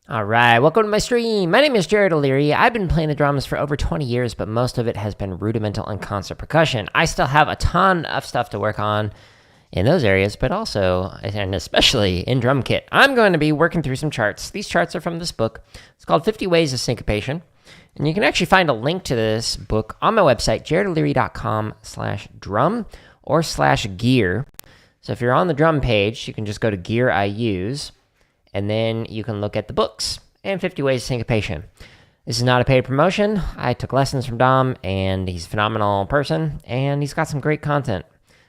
Alright, welcome to my stream. My name is Jared O'Leary. I've been playing the drums for over 20 years, but most of it has been rudimental and concert percussion. I still have a ton of stuff to work on in those areas, but also, and especially in drum kit. I'm going to be working through some charts. These charts are from this book. It's called 50 Ways of Syncopation. And you can actually find a link to this book on my website, jaredoleary.com/drum or /gear. So if you're on the drum page, you can just go to Gear I Use, and then you can look at the books and 50 Ways of Syncopation. This is not a paid promotion. I took lessons from Dom, and he's a phenomenal person, and he's got some great content.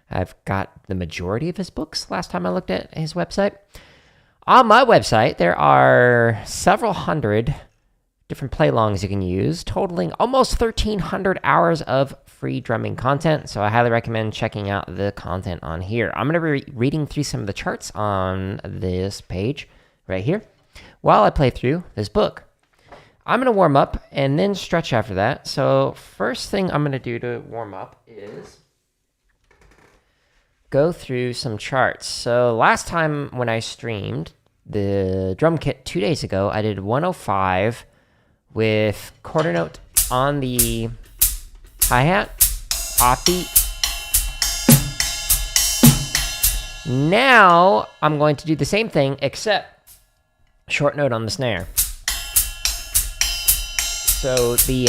I've got the majority of his books last time I looked at his website. On my website, there are several hundred different play-alongs you can use, totaling almost 1,300 hours of free drumming content, so I highly recommend checking out the content on here. I'm going to be reading through some of the charts on this page right here while I play through this book. I'm going to warm up and then stretch after that. So first thing I'm going to do to warm up is go through some charts. So last time when I streamed the drum kit 2 days ago, I did 105 with quarter note on the hi-hat, offbeat. Now I'm going to do the same thing except short note on the snare. So the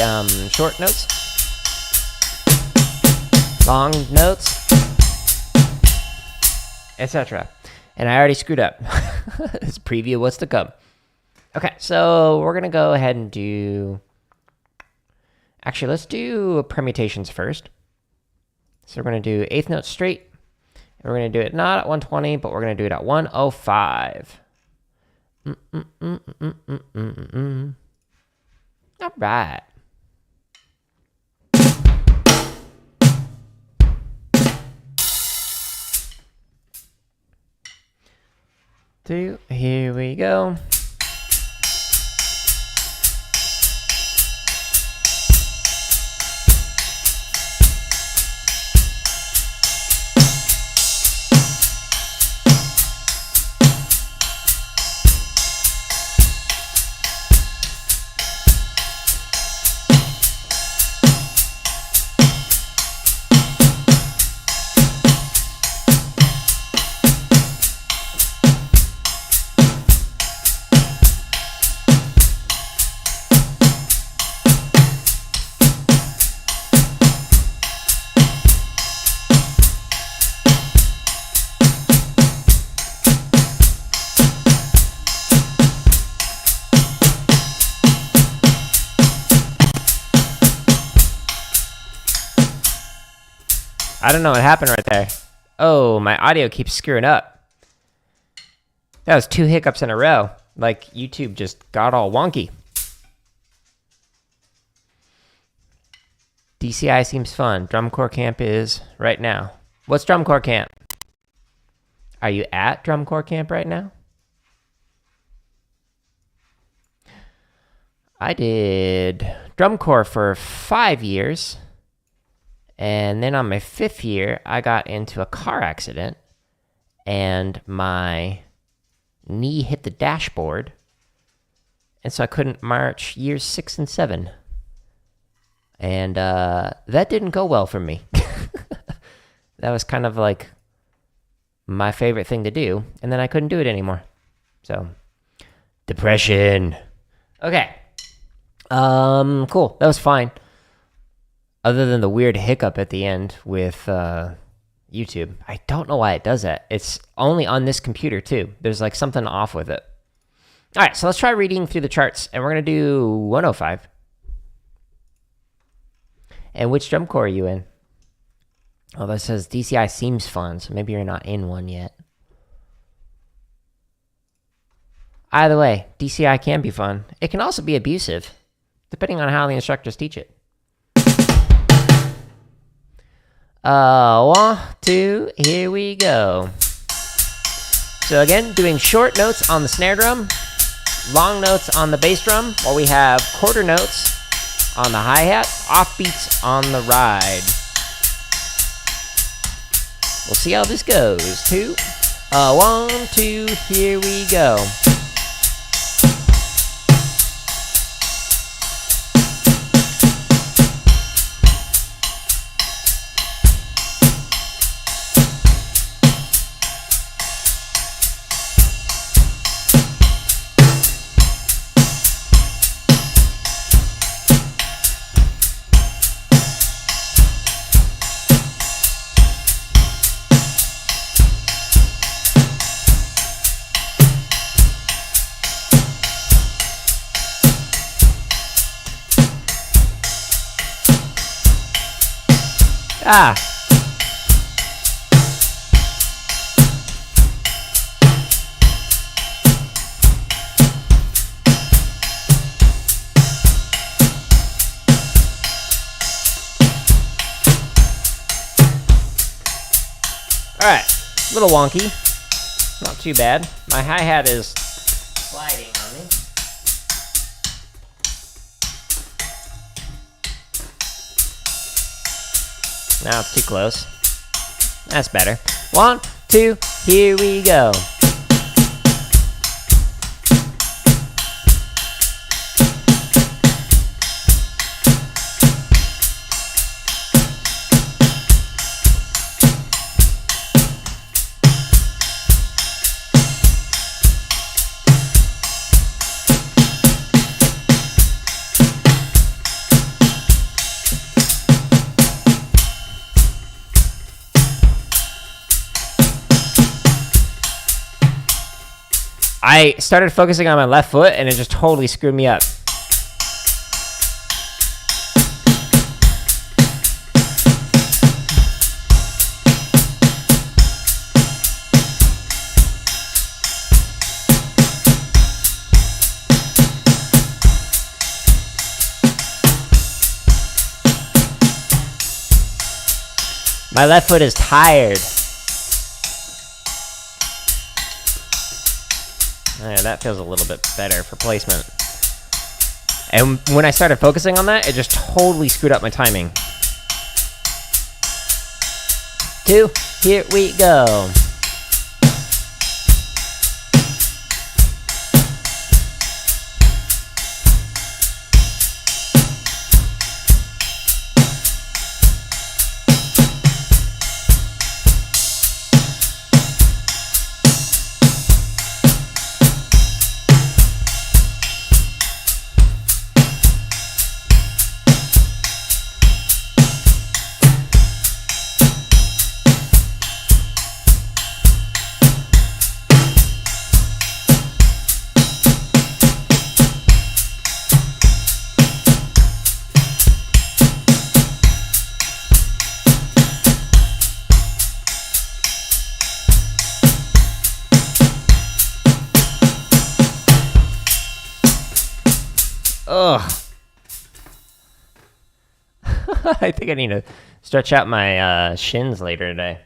short notes, long notes, etc. And I already screwed up. This preview what's to come. Okay, so we're gonna go ahead and do. Actually, let's do permutations first. So we're gonna do eighth note straight, and we're gonna do it not at 120, but we're gonna do it at 105. All right. Here we go. I don't know what happened right there. Oh, my audio keeps screwing up. That was 2 hiccups in a row. Like, YouTube just got all wonky. DCI seems fun. Drum Corps Camp is right now. What's Drum Corps Camp? Are you at Drum Corps Camp right now? I did Drum Corps for 5 years. And then on my 5th year, I got into a car accident, and my knee hit the dashboard, and so I couldn't march years 6 and 7. And that didn't go well for me. That was kind of like my favorite thing to do, and then I couldn't do it anymore. So, depression. Okay. Cool. That was fine. Other than the weird hiccup at the end with YouTube. I don't know why it does that. It's only on this computer, too. There's like something off with it. All right, so let's try reading through the charts. And we're going to do 105. And which drum corps are you in? Oh, that says DCI seems fun, so maybe you're not in one yet. Either way, DCI can be fun. It can also be abusive, depending on how the instructors teach it. 1, 2, here we go. So again, doing short notes on the snare drum, long notes on the bass drum, while we have quarter notes on the hi-hat, offbeats on the ride. We'll see how this goes. 2, 1, 2, here we go. Ah. Alright, a little wonky. Not too bad. My hi-hat is sliding on me. Now it's too close. That's better. 1, 2, here we go. I started focusing on my left foot and it just totally screwed me up. My left foot is tired. Yeah, that feels a little bit better for placement. And when I started focusing on that, it just totally screwed up my timing. 2, here we go. Ugh. I think I need to stretch out my shins later today.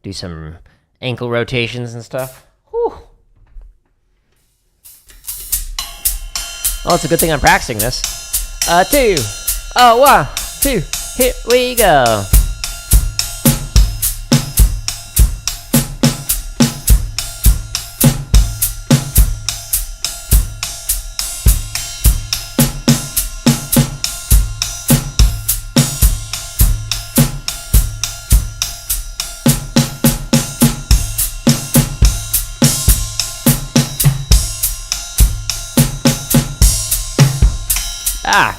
Do some ankle rotations and stuff. Whew. Well, it's a good thing I'm practicing this. 2. Oh, 1, 2. Here we go. Ah.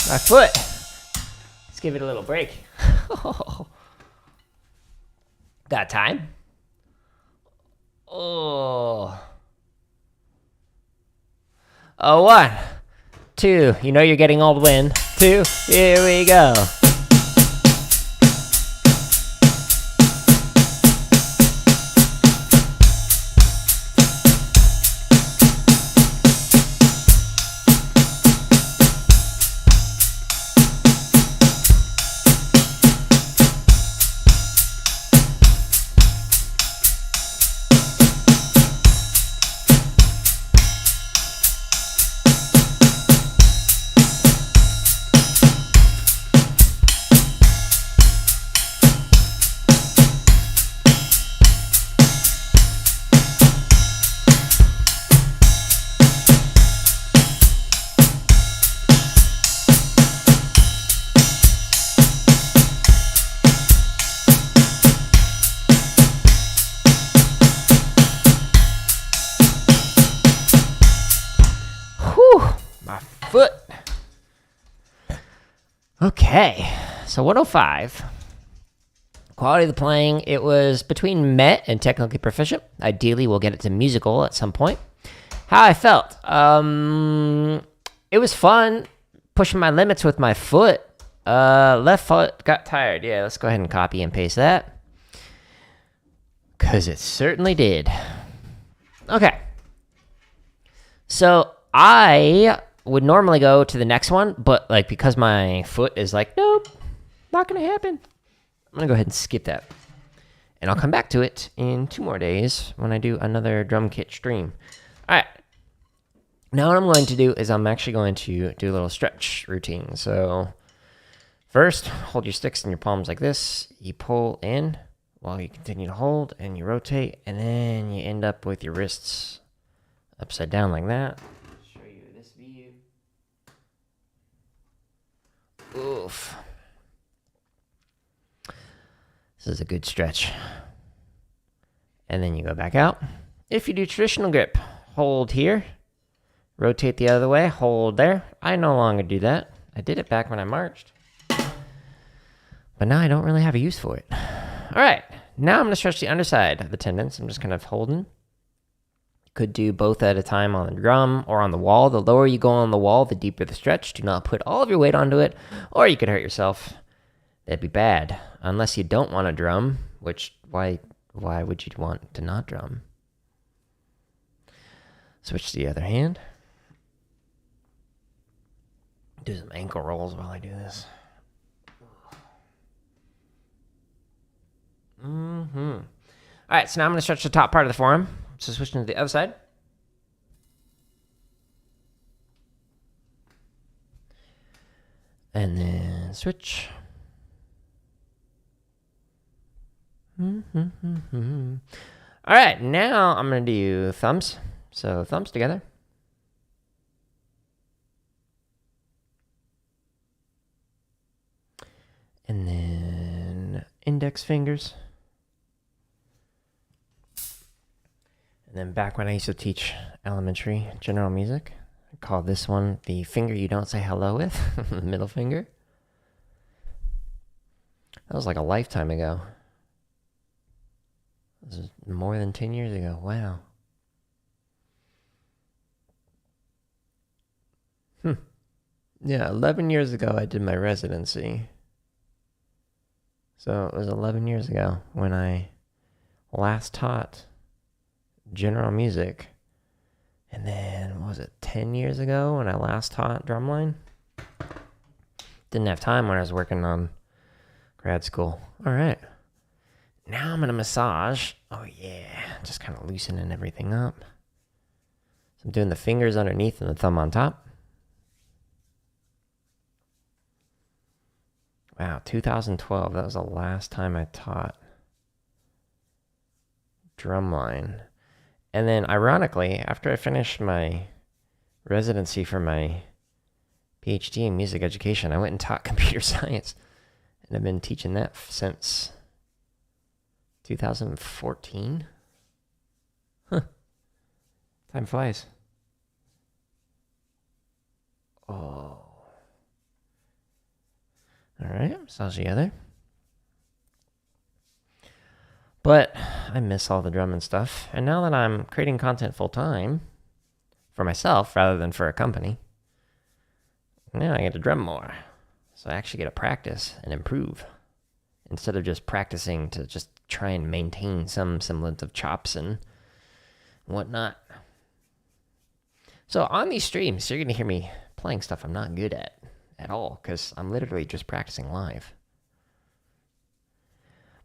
My foot. Let's give it a little break. Got time? Oh. 1, 2. You know you're getting old wind. 2. Here we go. Okay, so 105. Quality of the playing, it was between met and technically proficient. Ideally, we'll get it to musical at some point. How I felt. It was fun pushing my limits with my foot. Left foot got tired. Yeah, let's go ahead and copy and paste that. Because it certainly did. Okay. So I would normally go to the next one, but like because my foot is like, nope, not going to happen. I'm going to go ahead and skip that. And I'll come back to it in 2 more days when I do another drum kit stream. All right. Now what I'm going to do is I'm actually going to do a little stretch routine. So first, hold your sticks in your palms like this. You pull in while you continue to hold, and you rotate, and then you end up with your wrists upside down like that. Show you this view. Oof. This is a good stretch. And then you go back out. If you do traditional grip, hold here. Rotate the other way, hold there. I no longer do that. I did it back when I marched. But now I don't really have a use for it. All right, now I'm going to stretch the underside of the tendons. I'm just kind of holding. You could do both at a time on the drum or on the wall. The lower you go on the wall, the deeper the stretch. Do not put all of your weight onto it, or you could hurt yourself. That'd be bad. Unless you don't want to drum, which, why would you want to not drum? Switch to the other hand. Do some ankle rolls while I do this. All right, so now I'm going to stretch the top part of the forearm. So switching to the other side. And then switch. All right, now I'm going to do thumbs. So thumbs together. And then index fingers. And then back when I used to teach elementary general music, I called this one the finger you don't say hello with, the middle finger. That was like a lifetime ago. This is more than 10 years ago. Wow. Yeah, 11 years ago I did my residency. So it was 11 years ago when I last taught general music. And then, what was it, 10 years ago when I last taught drumline? Didn't have time when I was working on grad school. All right. Now I'm going to massage. Oh, yeah. Just kind of loosening everything up. So I'm doing the fingers underneath and the thumb on top. Wow, 2012. That was the last time I taught drumline. And then, ironically, after I finished my residency for my PhD in music education, I went and taught computer science. And I've been teaching that since 2014. Huh. Time flies. Oh. All right, massage the other. But I miss all the drum and stuff. And now that I'm creating content full time for myself rather than for a company, now I get to drum more. So I actually get to practice and improve instead of just practicing to just try and maintain some semblance of chops and whatnot. So on these streams, you're going to hear me playing stuff I'm not good at all because I'm literally just practicing live.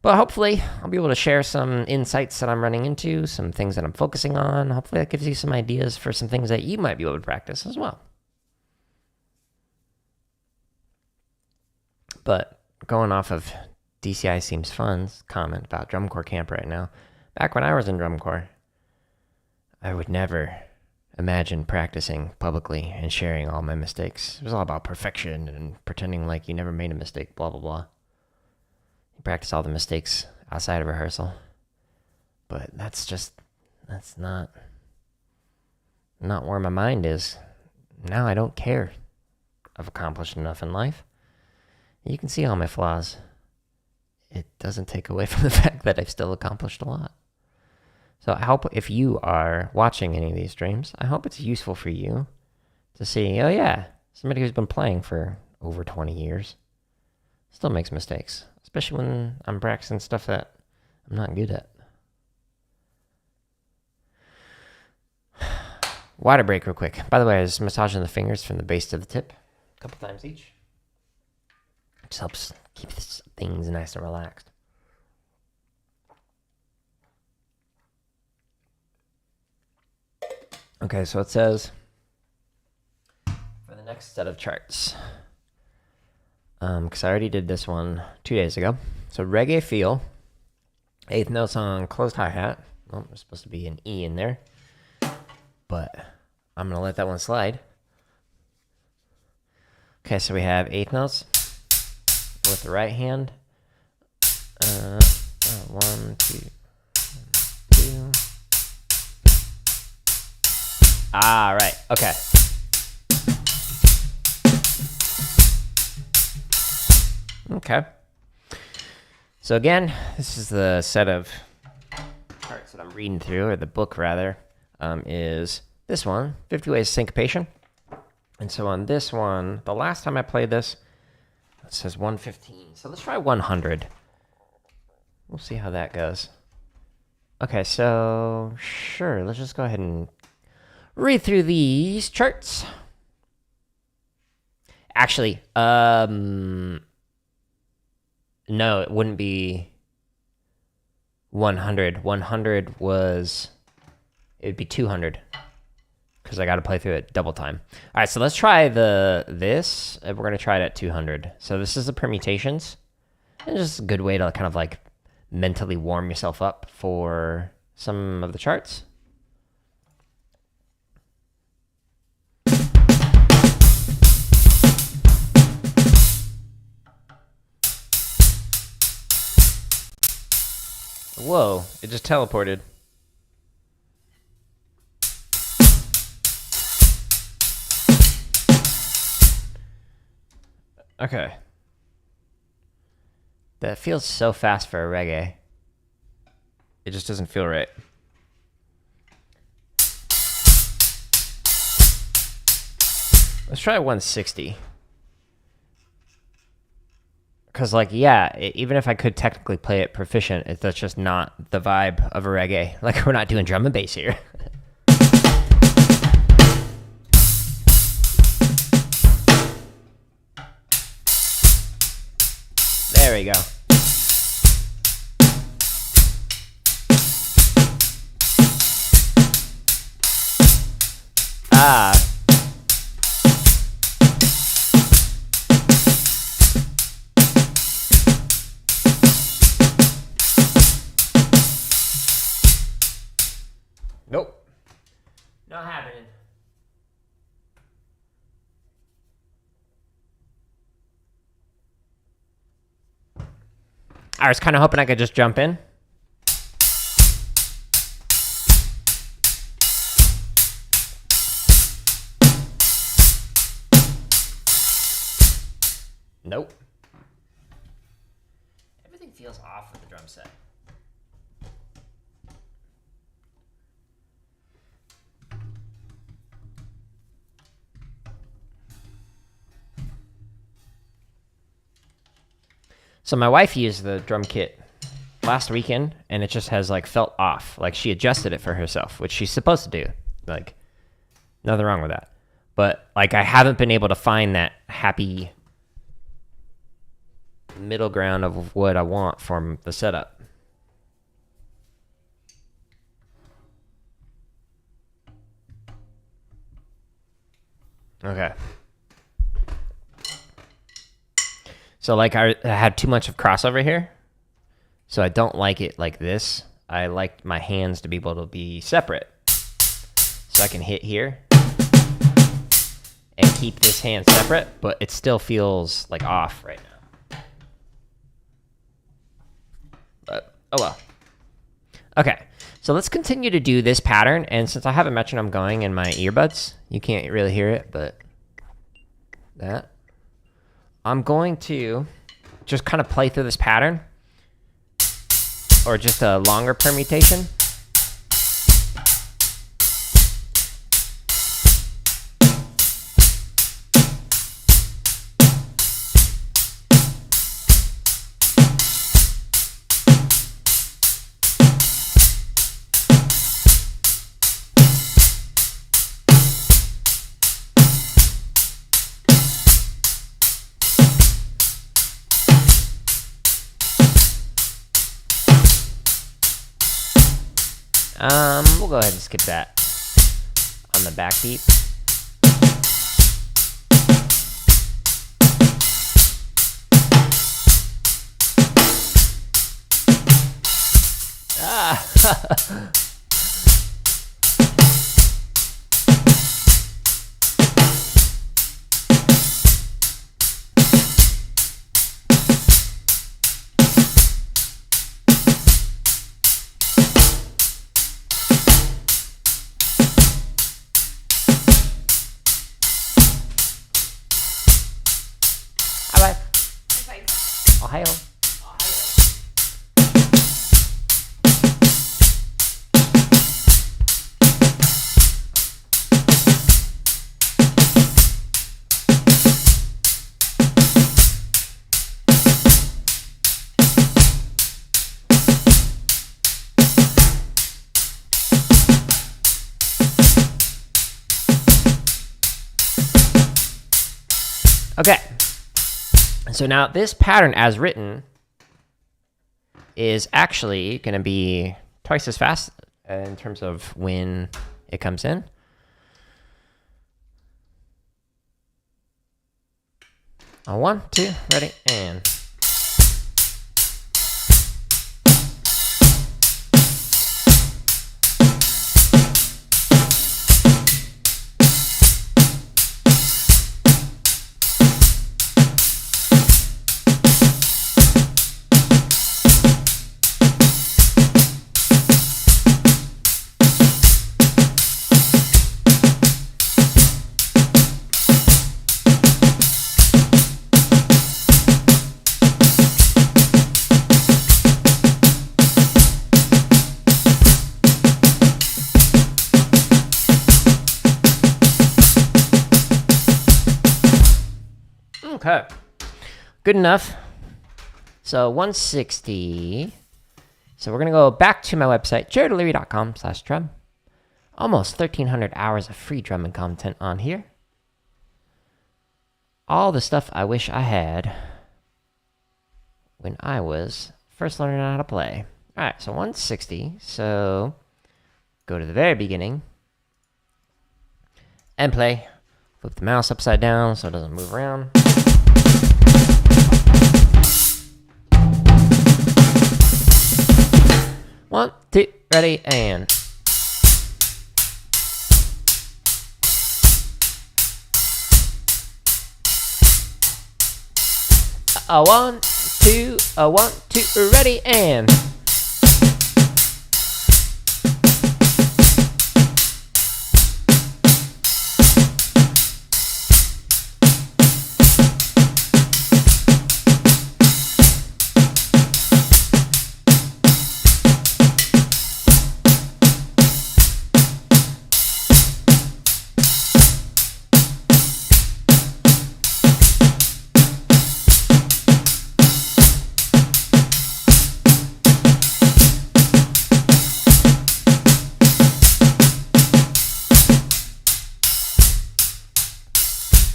But hopefully I'll be able to share some insights that I'm running into, some things that I'm focusing on. Hopefully that gives you some ideas for some things that you might be able to practice as well. But going off of DCI Seems Fun's comment about drum corps camp right now, back when I was in drum corps, I would never imagine practicing publicly and sharing all my mistakes. It was all about perfection and pretending like you never made a mistake, blah, blah, blah. You practice all the mistakes outside of rehearsal. But that's not where my mind is. Now I don't care. I've accomplished enough in life. You can see all my flaws. It doesn't take away from the fact that I've still accomplished a lot. So I hope if you are watching any of these streams, I hope it's useful for you to see, oh yeah, somebody who's been playing for over 20 years still makes mistakes, especially when I'm practicing stuff that I'm not good at. Water break real quick. By the way, I was massaging the fingers from the base to the tip a couple times each. It just helps keep things nice and relaxed. Okay, so it says for the next set of charts, because I already did this one 2 days ago. So reggae feel, eighth notes on closed hi-hat. Well, there's supposed to be an E in there, but I'm going to let that one slide. Okay, so we have eighth notes with the right hand. 1, 2, 2. Ah, right. Okay. Okay. So again, this is the set of charts that I'm reading through, or the book rather, is this one, 50 Ways to Syncopation. And so on this one, the last time I played this, it says 115. So let's try 100. We'll see how that goes. Okay, so sure, let's just go ahead and read through these charts. Actually, no, it wouldn't be 100. 100 was, it would be 200. Because I got to play through it double time. All right, so let's try this. We're going to try it at 200. So this is the permutations. And just a good way to kind of like mentally warm yourself up for some of the charts. Whoa, it just teleported. Okay. That feels so fast for a reggae. It just doesn't feel right. Let's try 160. Because, like, yeah, even if I could technically play it proficient, that's just not the vibe of a reggae. Like, we're not doing drum and bass here. There we go. Ah. Nope. Not happening. I was kind of hoping I could just jump in. Nope. Everything feels off with the drum set. So my wife used the drum kit last weekend, and it just has like felt off. Like she adjusted it for herself, which she's supposed to do. Like nothing wrong with that. But like I haven't been able to find that happy middle ground of what I want from the setup. Okay. So like I had too much of crossover here. So I don't like it like this. I like my hands to be able to be separate. So I can hit here and keep this hand separate, but it still feels like off right now. But, oh well. Okay, so let's continue to do this pattern. And since I have a metronome going in my earbuds, you can't really hear it, but that. I'm going to just kind of play through this pattern, or just a longer permutation. We'll go ahead and skip that on the backbeat. Ohio. Okay. So now this pattern as written is actually going to be twice as fast in terms of when it comes in. A 1, 2, ready, and. Okay, good enough. So 160. So we're going to go back to my website, jaredleary.com/drum. Almost 1,300 hours of free drumming content on here. All the stuff I wish I had when I was first learning how to play. All right, so 160. So go to the very beginning and play. Flip the mouse upside down so it doesn't move around. One, two, ready, and. A 1, 2, a 1, 2, ready, and.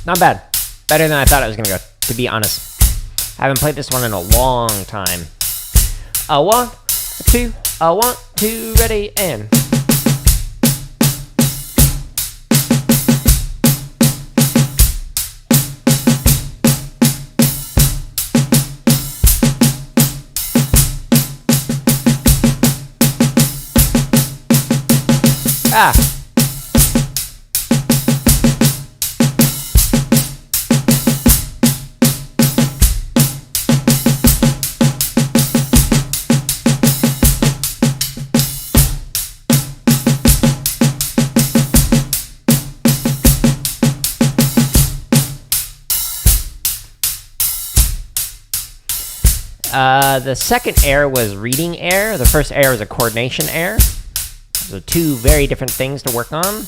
Not bad. Better than I thought it was going to go, to be honest. I haven't played this one in a long time. A 1, a 2, a 1, 2, ready, and. Ah. The second air was reading air. The first air was a coordination air. So two very different things to work on.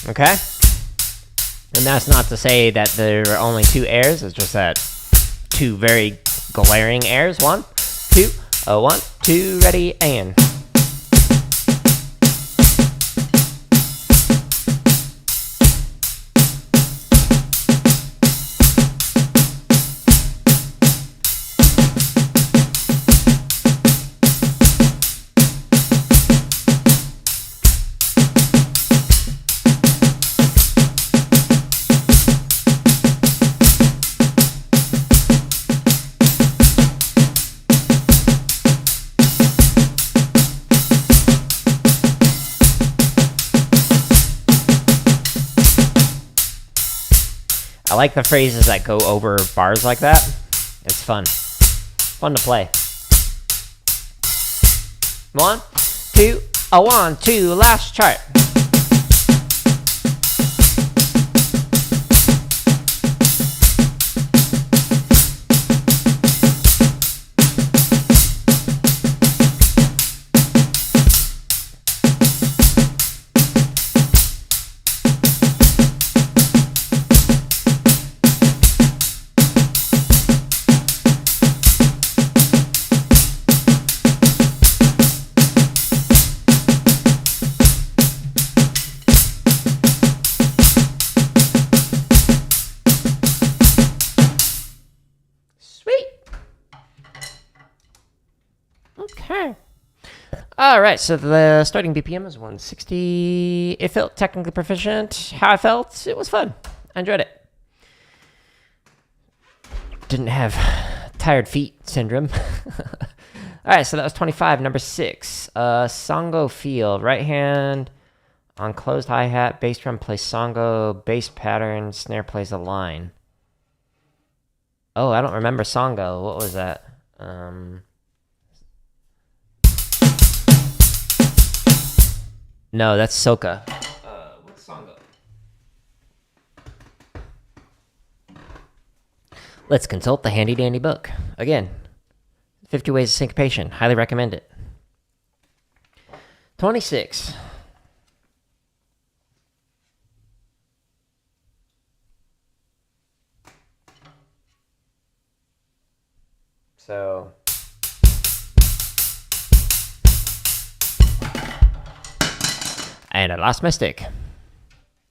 Okay. And that's not to say that there are only two airs, it's just that two very glaring airs. 1, 2, 1, 2, ready, and. I like the phrases that go over bars like that. It's fun. Fun to play. 1, 2, 1, 2, last chart. Okay. All right, so the starting BPM is 160. It felt technically proficient. How I felt, it was fun. I enjoyed it. Didn't have tired feet syndrome. All right, so that was 25. Number 6, Songo feel. Right hand on closed hi-hat. Bass drum plays Songo. Bass pattern. Snare plays a line. Oh, I don't remember Songo. What was that? No, that's Soca. What's Songo? Let's consult the handy-dandy book. Again, 50 Ways of Syncopation. Highly recommend it. 26. So... and I lost my stick.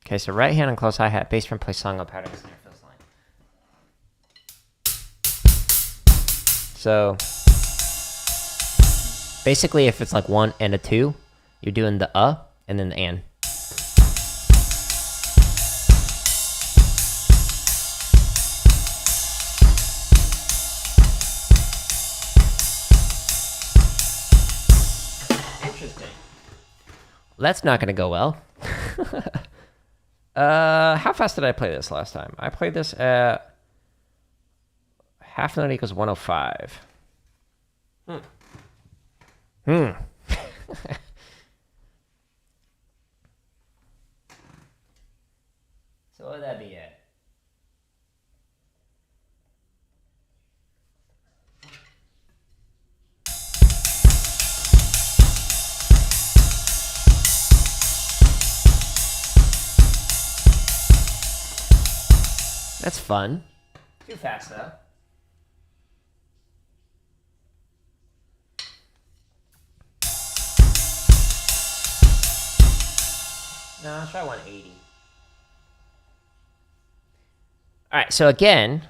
Okay, so right hand on close hi-hat, bass drum plays Songo pattern, snare fills line. So basically, if it's like 1 and a 2, you're doing the and then the and. Interesting. That's not going to go well. How fast did I play this last time? I played this at half note equals 105. So what would that be at? That's fun. Too fast, though. No, I'll try 180. All right, so again,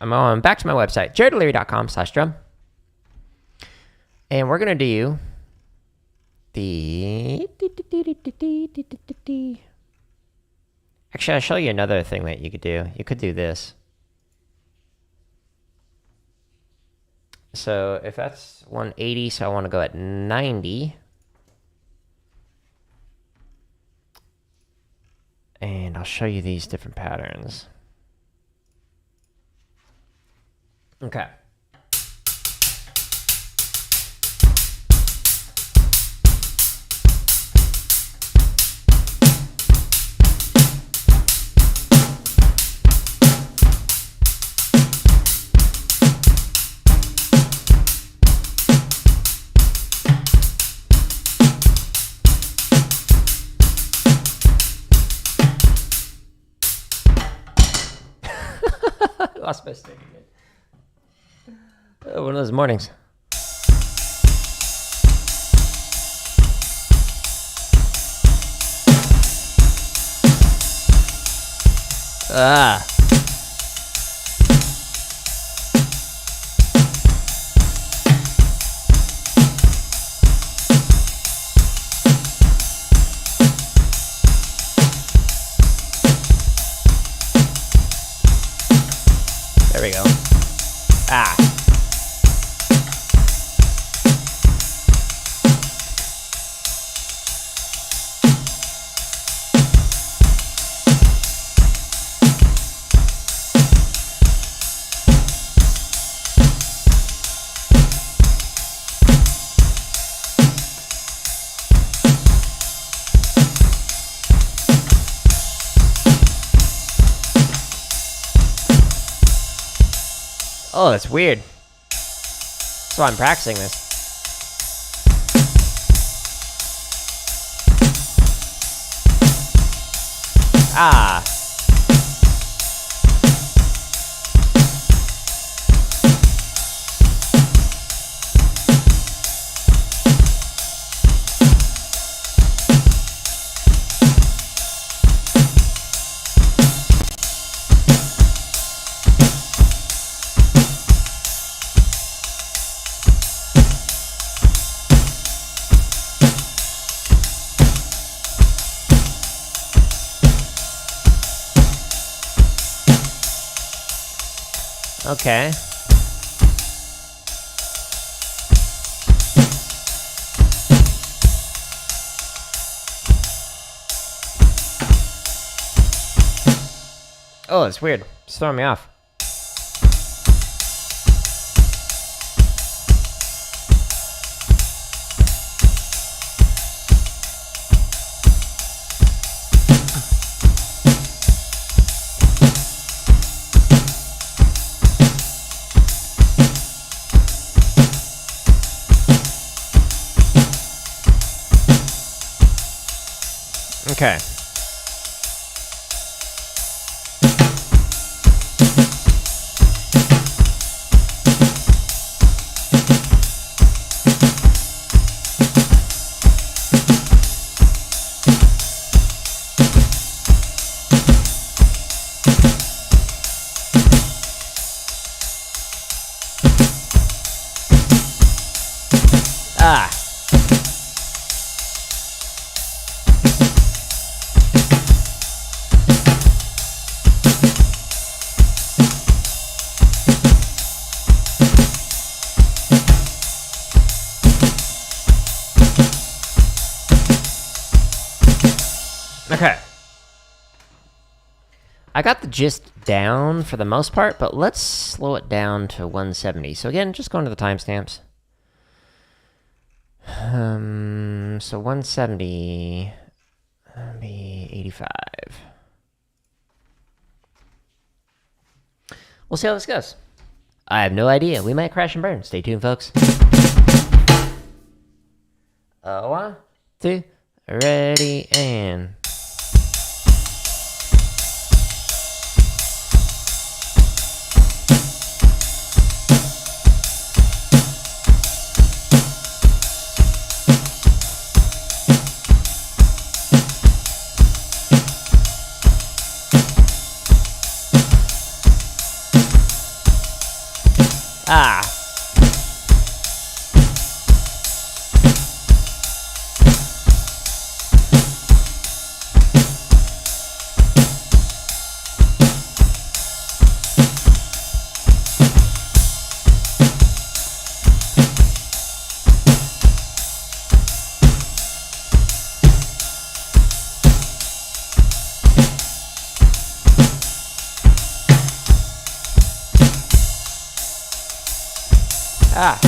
I'm on back to my website, jaredoleary.com/drum. And we're going to do the... Actually, I'll show you another thing that you could do. You could do this. So if that's 180, so I want to go at 90. And I'll show you these different patterns. Okay. Lost my stick again. Oh, one of those mornings. Ah. There we go. Ah. Oh, that's weird. That's why I'm practicing this. Ah. Okay. Oh, it's weird. It's throwing me off. Okay. Ah. Okay. I got the gist down for the most part, but let's slow it down to 170. So again, just going to the timestamps. So 170 be 85. We'll see how this goes. I have no idea. We might crash and burn. Stay tuned, folks. 1, 2, ready, and... Ah. Ah.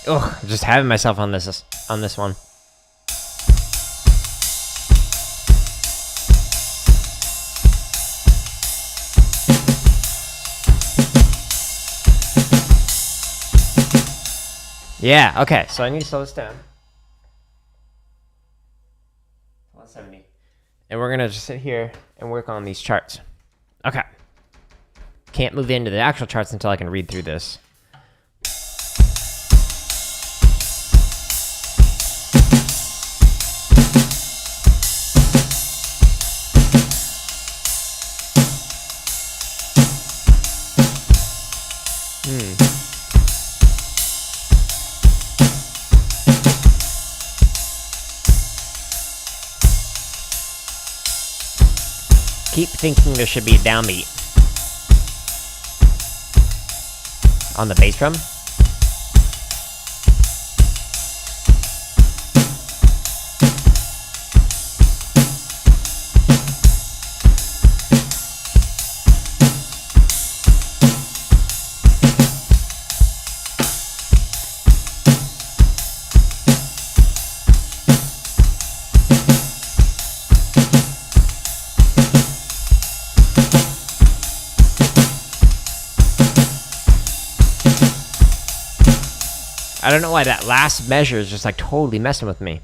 Ugh, just having myself on this one. Yeah, okay, so I need to slow this down. 170. And we're gonna just sit here and work on these charts. Okay. Can't move into the actual charts until I can read through this. Keep thinking there should be a downbeat on the bass drum. I don't know why that last measure is just like totally messing with me.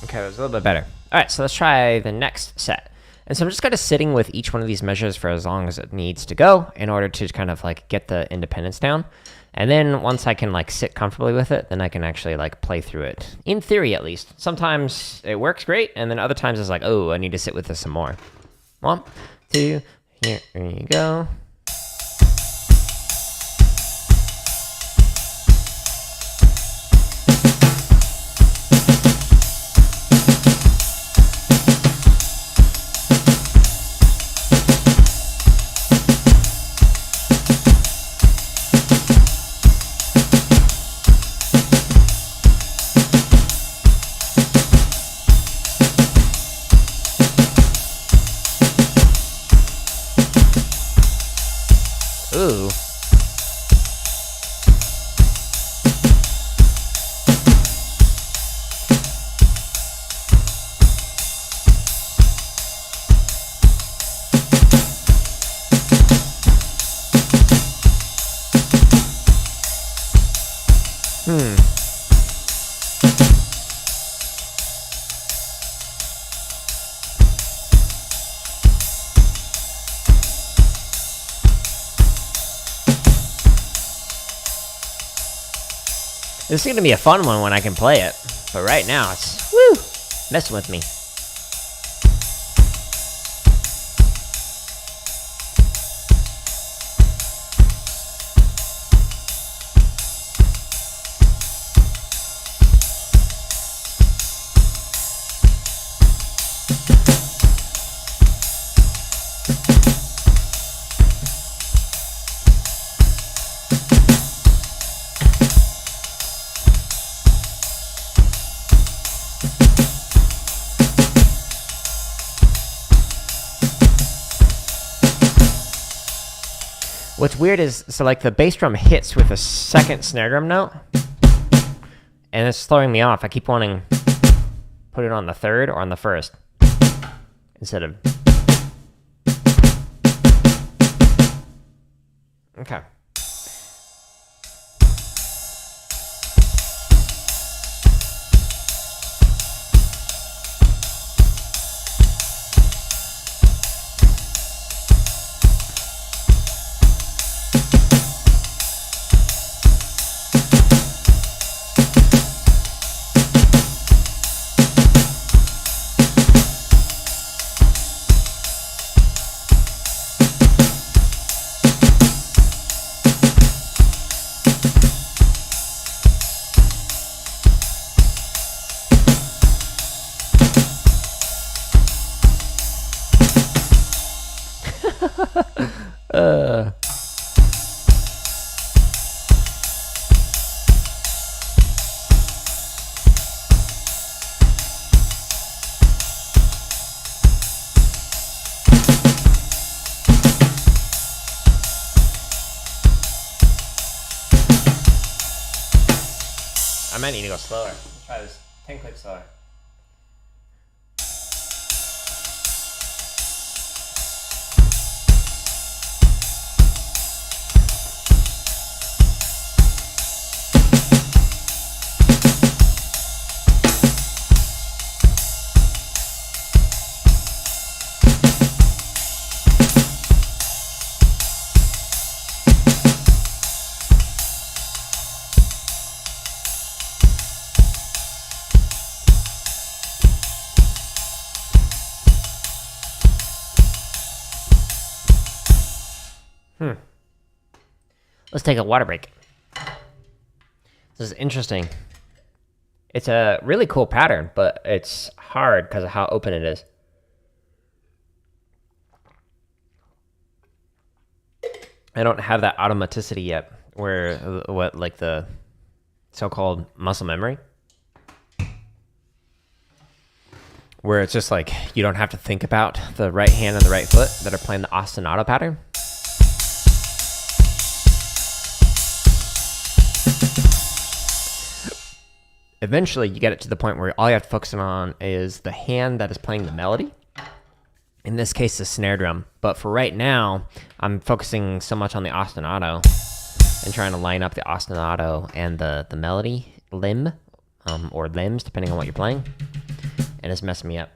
Okay, it was a little bit better. All right, so let's try the next set. And so I'm just kind of sitting with each one of these measures for as long as it needs to go in order to kind of like get the independence down. And then once I can like sit comfortably with it, then I can actually like play through it. In theory, at least. Sometimes it works great, and then other times it's like, oh, I need to sit with this some more. 1, 2, here you go. Ooh. This is going to be a fun one when I can play it. But right now, it's, woo, messing with me. What's weird is, so like the bass drum hits with a second snare drum note, and it's throwing me off. I keep wanting put it on the third or on the first instead of. Okay. I might need to go slower. Let's try this 10 clicks slower. Let's take a water break. This is interesting. It's a really cool pattern, but it's hard because of how open it is. I don't have that automaticity yet, where what like the so-called muscle memory, where it's just like you don't have to think about the right hand and the right foot that are playing the ostinato pattern. Eventually, you get it to the point where all you have to focus on is the hand that is playing the melody. In this case, the snare drum. But for right now, I'm focusing so much on the ostinato and trying to line up the ostinato and the melody limb, or limbs, depending on what you're playing. And it's messing me up.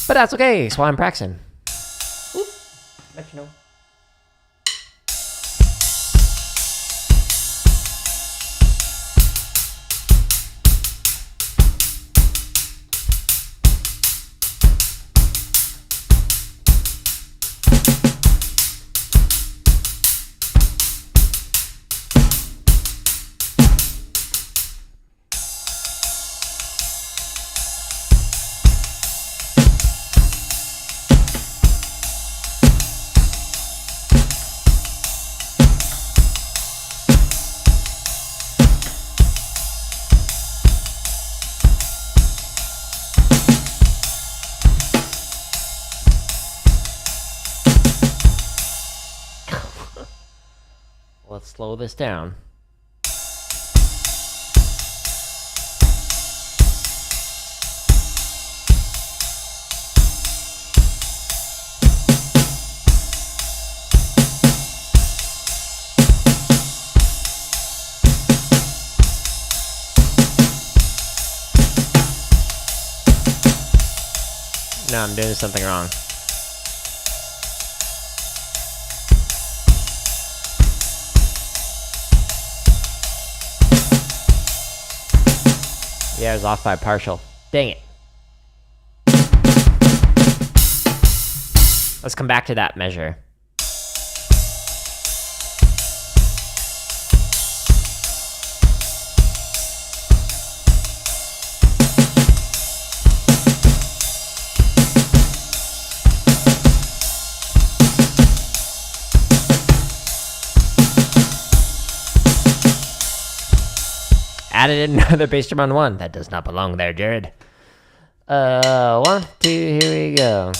But that's okay, it's while I'm practicing. Ooh, let you know. Let's slow this down. No, I'm doing something wrong. Yeah, I was off by partial. Dang it. Let's come back to that measure. Added another bass drum on one. That does not belong there, Jared. 1, 2, here we go.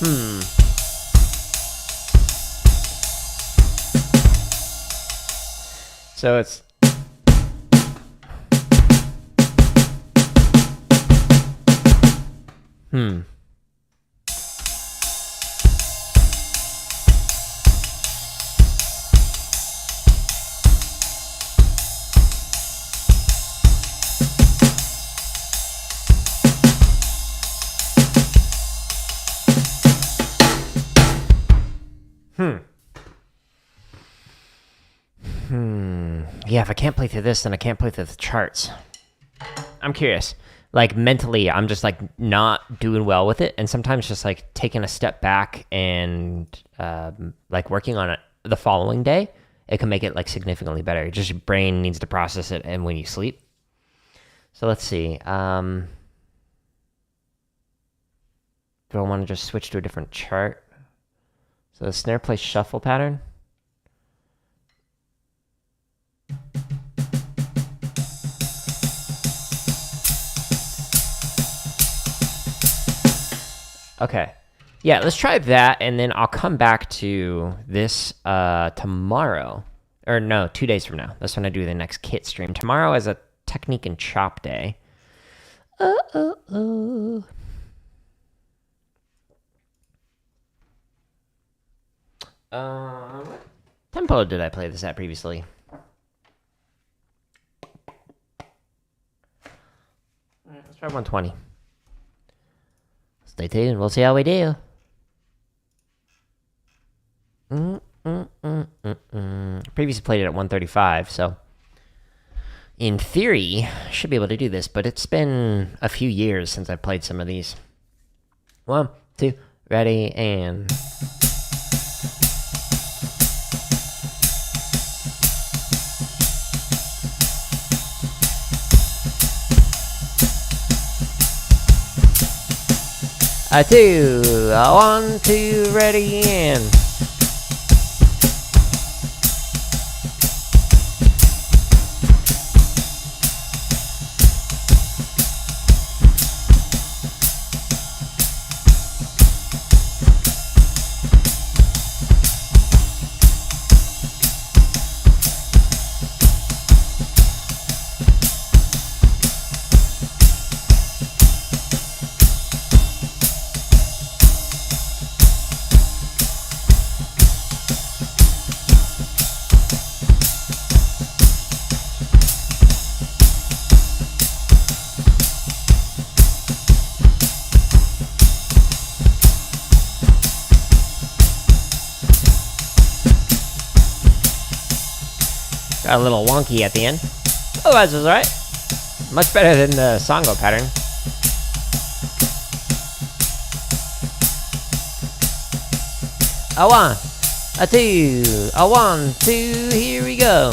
Hmm. So it's... Hmm. Yeah, if I can't play through this, then I can't play through the charts. I'm curious. Like, mentally, I'm just, like, not doing well with it. And sometimes just, like, taking a step back and, like, working on it the following day, it can make it, like, significantly better. Just your brain needs to process it and when you sleep. So let's see. Do I want to just switch to a different chart? So the snare plays shuffle pattern. Okay. Yeah, let's try that, and then I'll come back to this tomorrow. Or no, 2 days from now. That's when I do the next kit stream. Tomorrow is a technique and chop day. What tempo did I play this at previously? Let's try 120. Stay tuned. We'll see how we do. Previously played it at 135, so in theory, I should be able to do this, but it's been a few years since I've played some of these. 1, 2, ready, and... A 2, a 1, 2, ready, and... Got a little wonky at the end. Otherwise, it was alright. Much better than the Songo pattern. A 1, a 2, a 1, 2, here we go.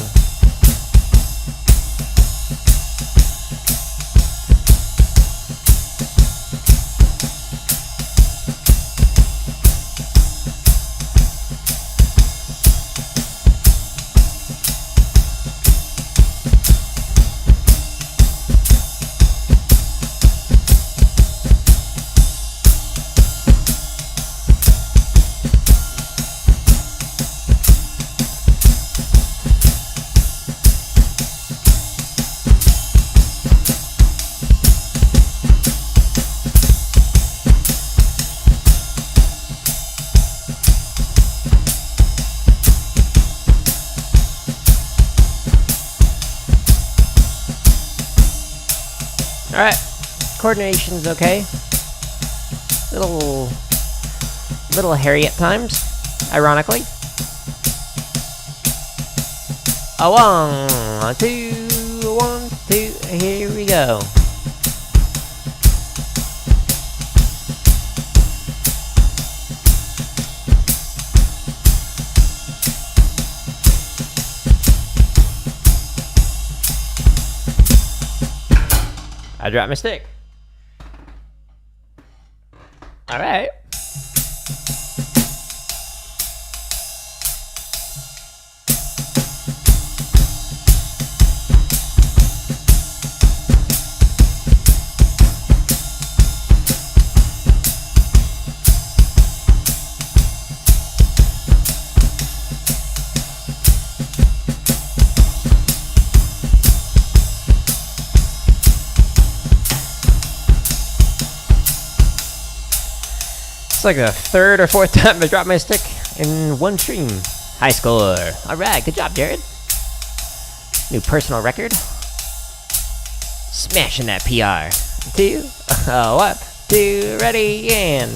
Alright, coordination's okay. Little hairy at times, ironically. A 1, a 2, a 1, 2, here we go. I dropped my stick. All right. like the third or fourth time I dropped my stick in one stream. High score. Alright, good job, Jared. New personal record. Smashing that PR. 2, 1, 2, ready, and...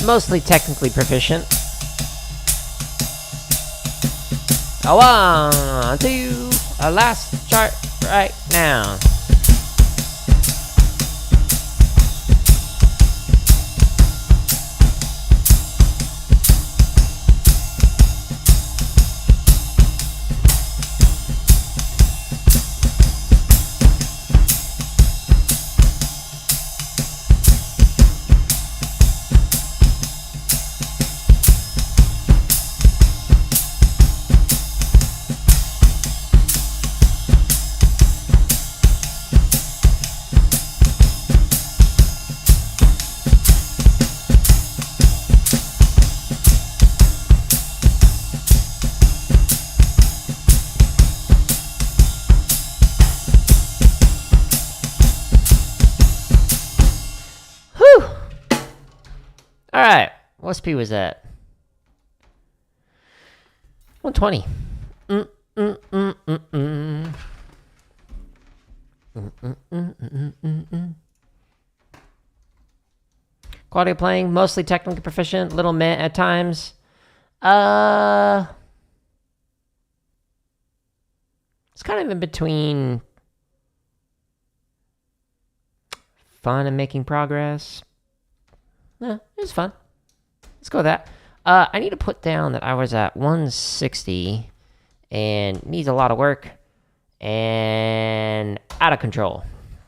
Mostly technically proficient. A 1, 2, a last chart right now. Alright, what speed was that? 120. Quality of playing, mostly technically proficient, little meh at times. It's kind of in between fun and making progress. Yeah, it was fun. Let's go with that. I need to put down that I was at 160 and needs a lot of work and out of control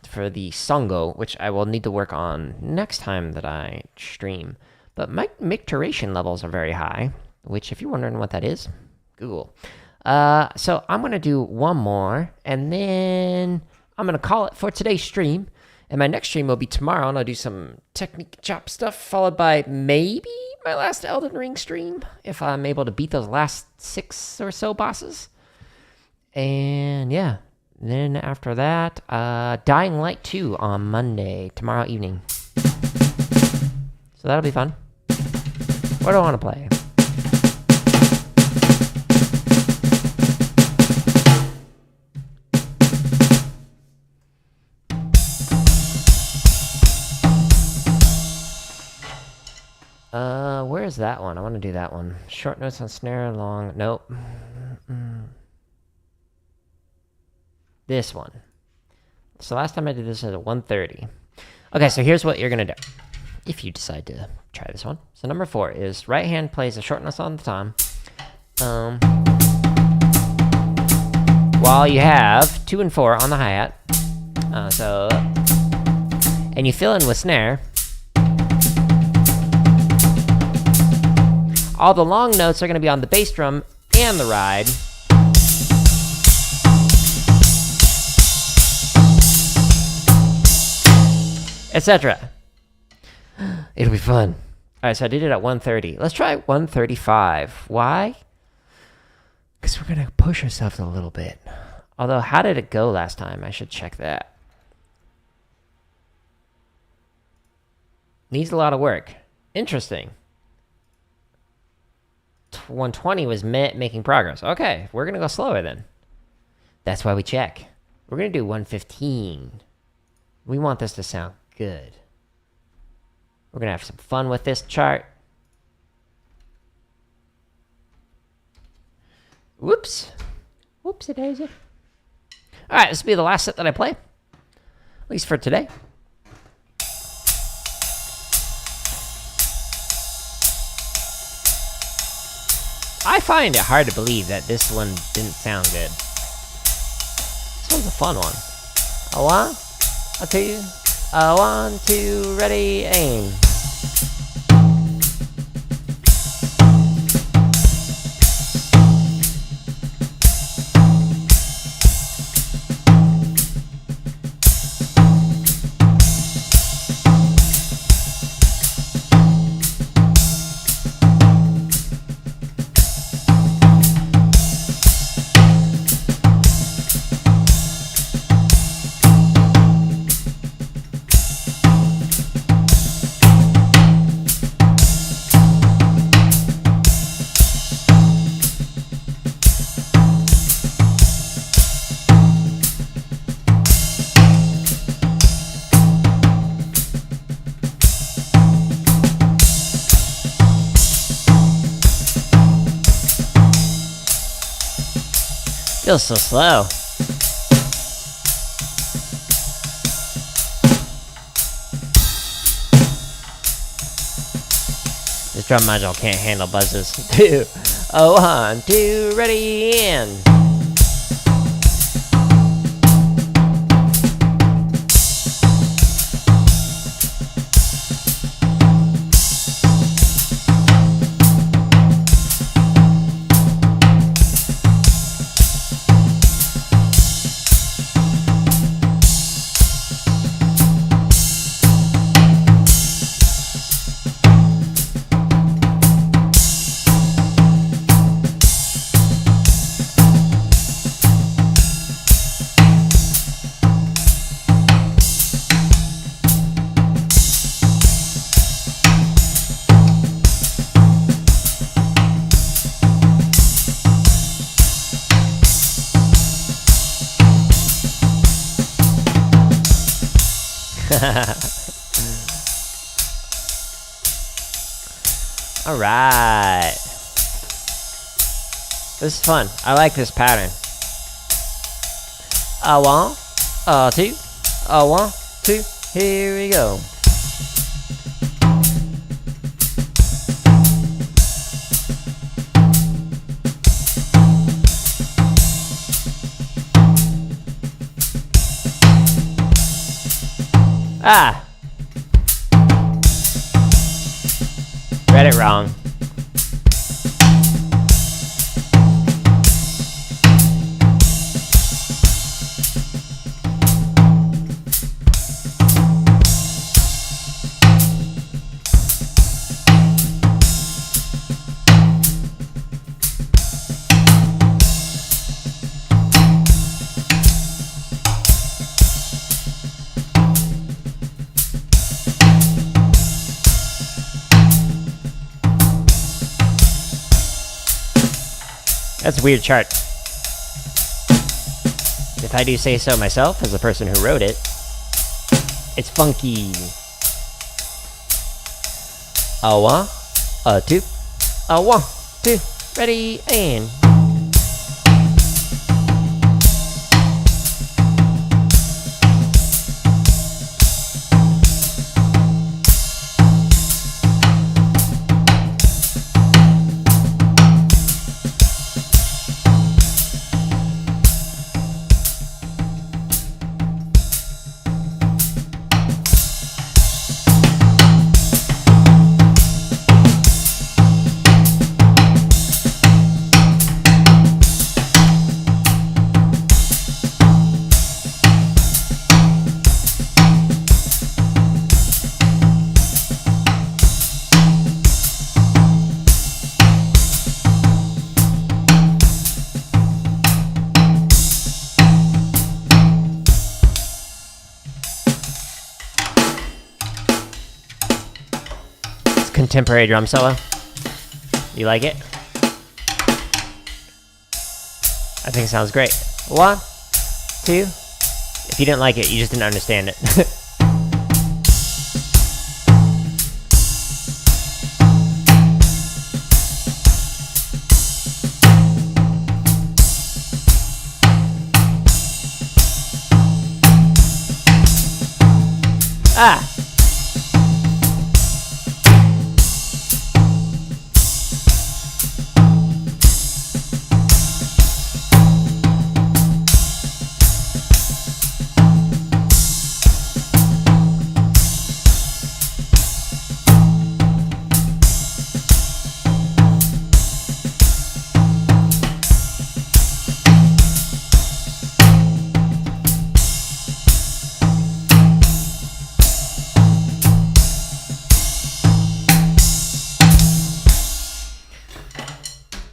for the Songo, which I will need to work on next time that I stream. But my micturation levels are very high, which if you're wondering what that is, Google. So I'm going to do one more and then I'm going to call it for today's stream. And my next stream will be tomorrow, and I'll do some technique chop stuff, followed by maybe my last Elden Ring stream, if I'm able to beat those last 6 or so bosses. And yeah, then after that, Dying Light 2 on Monday, tomorrow evening. So that'll be fun. What do I want to play? Where is that one? I want to do that one. Short notes on snare, long... Nope. This one. So last time I did this at 130. Okay, so here's what you're going to do. If you decide to try this one. So number 4 is right hand plays a short note on the tom. While you have 2 and 4 on the hi-hat. And you fill in with snare. All the long notes are going to be on the bass drum and the ride. Etc. It'll be fun. Alright, so I did it at 130. Let's try 135. Why? Because we're going to push ourselves a little bit. Although, how did it go last time? I should check that. Needs a lot of work. Interesting. 120 was making progress. Okay, we're going to go slower then. That's why we check. We're going to do 115. We want this to sound good. We're going to have some fun with this chart. Whoops. Whoopsie daisy. All right, this will be the last set that I play, at least for today. I find it hard to believe that this one didn't sound good. This one's a fun one. A one, a two, a 1, 2, ready, aim. Feels so slow. This drum module can't handle buzzes. 2, a 1, 2, ready, and. All right. This is fun. I like this pattern. A 1, a 2, a 1, 2. Here we go. Ah! Read it wrong. That's a weird chart. If I do say so myself, as the person who wrote it, it's funky. A 1, a 2, a 1, 2, ready, and. Contemporary drum solo. You like it? I think it sounds great. 1, 2. If you didn't like it, you just didn't understand it.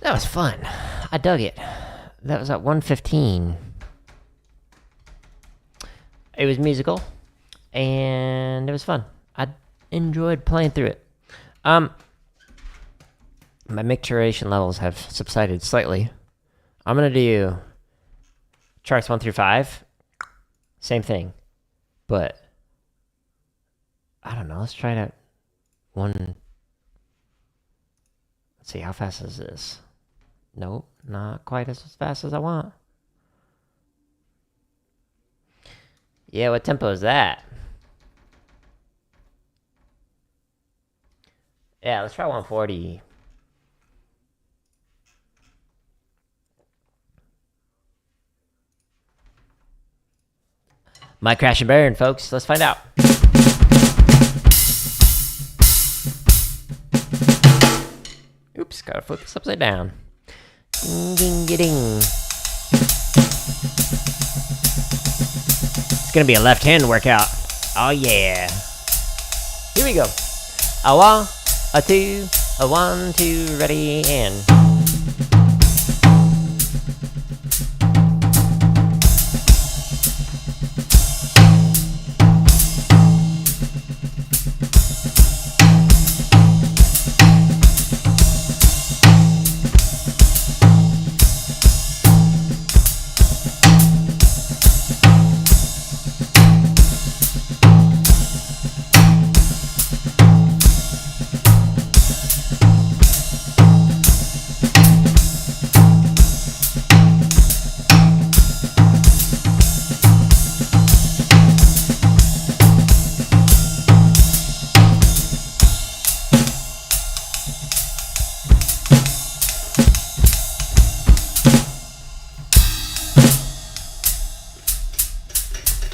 That was fun. I dug it. That was at 1:15. It was musical, and it was fun. I enjoyed playing through it. My micturation levels have subsided slightly. I'm gonna do charts 1 through 5. Same thing, but I don't know. Let's try it at 1. Let's see, how fast is this? Nope, not quite as fast as I want. Yeah, what tempo is that? Yeah, let's try 140. Might crash and burn, folks. Let's find out. Oops, gotta flip this upside down. Ding, ding, ding. It's gonna be a left hand workout. Oh yeah. Here we go. A 1, a 2, a 1, 2, ready, and.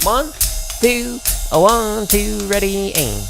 One, two, a 1, 2, ready, aim.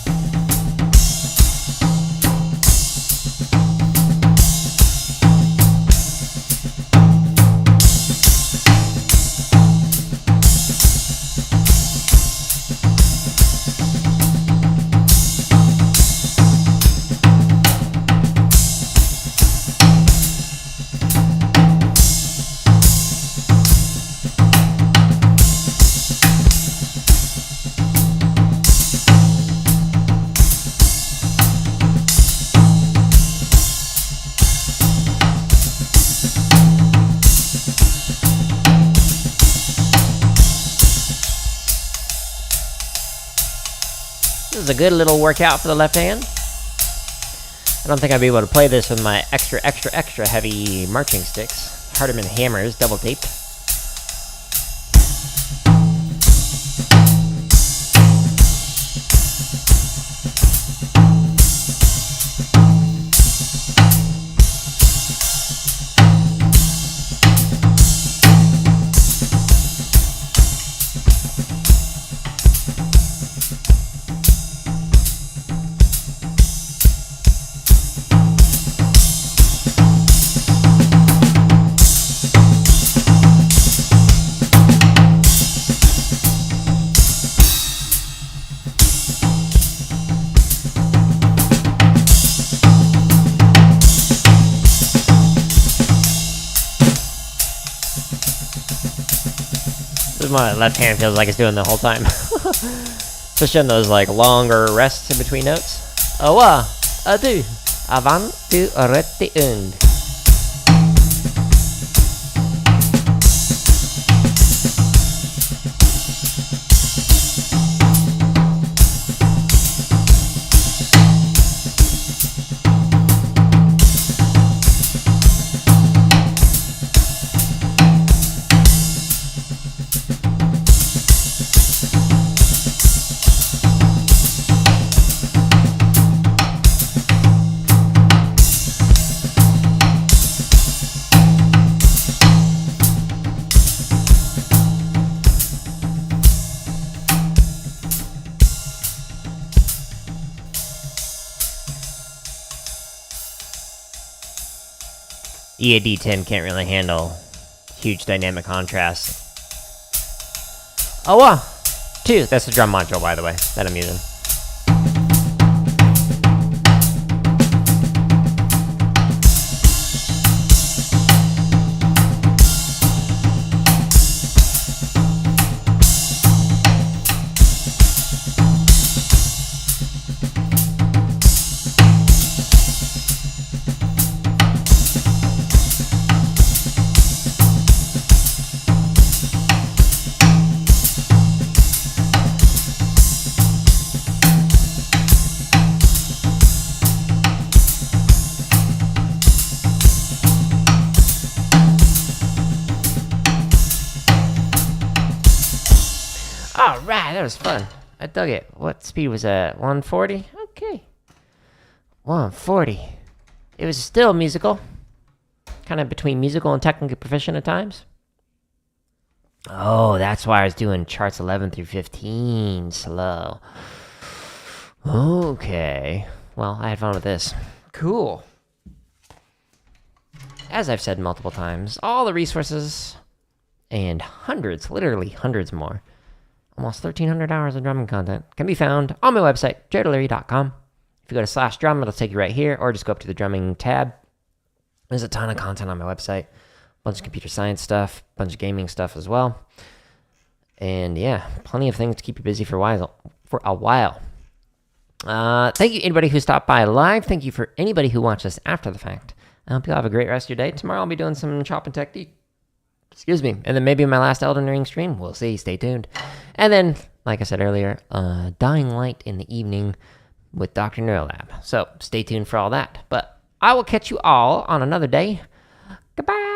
This is a good little workout for the left hand. I don't think I'd be able to play this with my extra heavy marching sticks. Hardeman hammers, double taped. This is what my left hand feels like it's doing the whole time. Especially on those like longer rests in between notes. A 1, a 2, a 1, 2, ready, and. EAD10 can't really handle huge dynamic contrast. Oh, 1, 2. That's the drum module, by the way, that I'm using. that was fun. I dug it. What speed was that? 140? Okay. 140. It was still musical. Kind of between musical and technically proficient at times. Oh, that's why I was doing charts 11 through 15 slow. Okay. Well, I had fun with this. Cool. As I've said multiple times, all the resources and hundreds, literally hundreds more, almost 1,300 hours of drumming content can be found on my website, jaredleary.com. If you go to /drum, it'll take you right here, or just go up to the drumming tab. There's a ton of content on my website. Bunch of computer science stuff, bunch of gaming stuff as well. And yeah, plenty of things to keep you busy for a while. Thank you anybody who stopped by live. Thank you for anybody who watched this after the fact. I hope you'll have a great rest of your day. Tomorrow I'll be doing some chopping technique. Excuse me. And then maybe my last Elden Ring stream. We'll see. Stay tuned. And then, like I said earlier, Dying Light in the evening with Dr. Neurolab. So stay tuned for all that. But I will catch you all on another day. Goodbye.